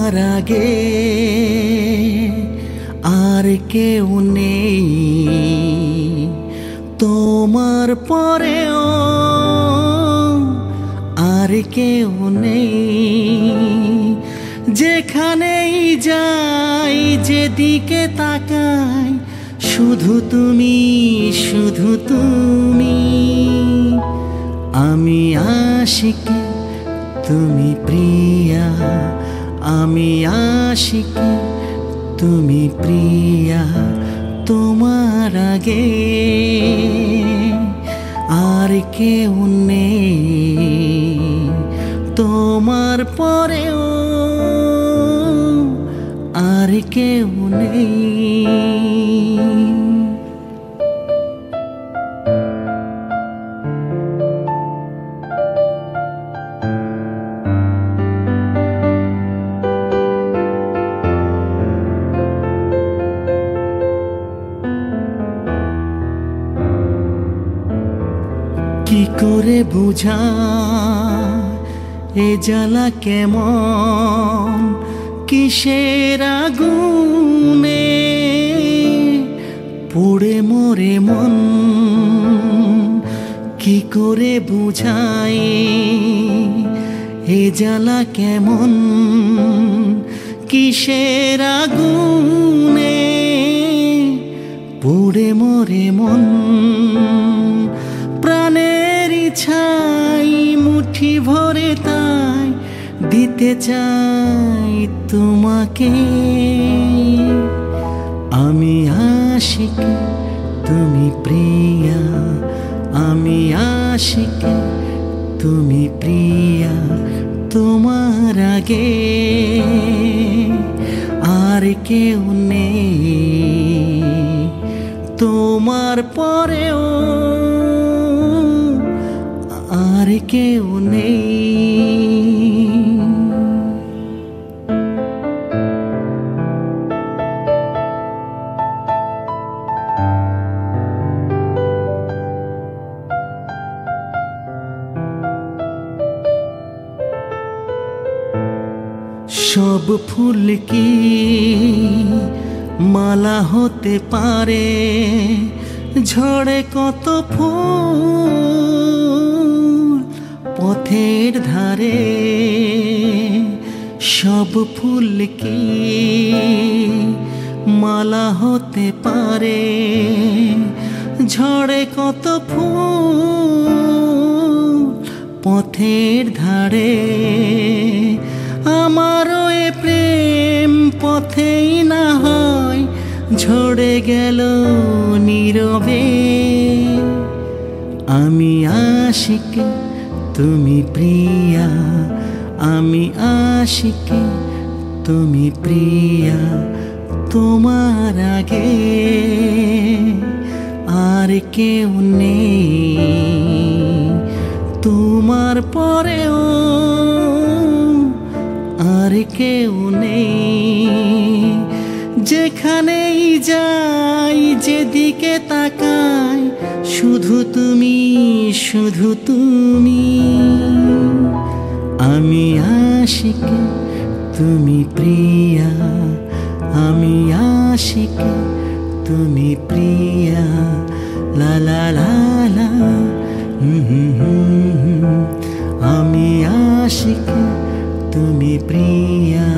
তোমার আগে আর কেউ নেই, তোমার পরেও আর কেউ নেই। যেখানেই যাই যেদিকে তাকাই শুধু তুমি, শুধু তুমি। আমি আশিক তুমি প্রিয়া, আমি আশিক তুমি প্রিয়া। তোমার আগে আর কেউ নেই, তোমার পরেও আর কেউ নেই। কি করে বুঝা এ জ্বালা কেমন, কিসের আগুনে পুড়ে মরে মন। কি করে বুঝাই এ জ্বালা কেমন, কিসের আগুনে পুড়ে মরে মন। প্রাণের ইচ্ছাই মুঠি ভরে তাই দিতে চাই তোমাকে। আমি আশিক তুমি প্রিয়া, আমি আশিক তুমি প্রিয়া। তোমার আগে আর কেউ নেই, তোমার পরেও আর কেউ নেই। সব ফুল কি মালা হতে পারে, ঝড়ে কত ফুল পথের ধারে। সব ফুল কি মালা হতে পারে, ঝড়ে কত ফুল পথের ধারে। আমারও এ প্রেম পথেই না হয় ঝরে গেল নীরবে। আমি আশিক তুমি প্রিয়া, আমি আশিক তুমি প্রিয়া। তোমার আগে আর কেউ নেই, তোমার পরেও আর কেউ নেই। যেখানেই যাই যেদিকে তাকাই শুধু তুমি, শুধু তুমি। আমি আশিক তুমি প্রিয়া, আমি আশিক তুমি প্রিয়া। লা লা লা লা, আমি আশিক তুমি প্রিয়া।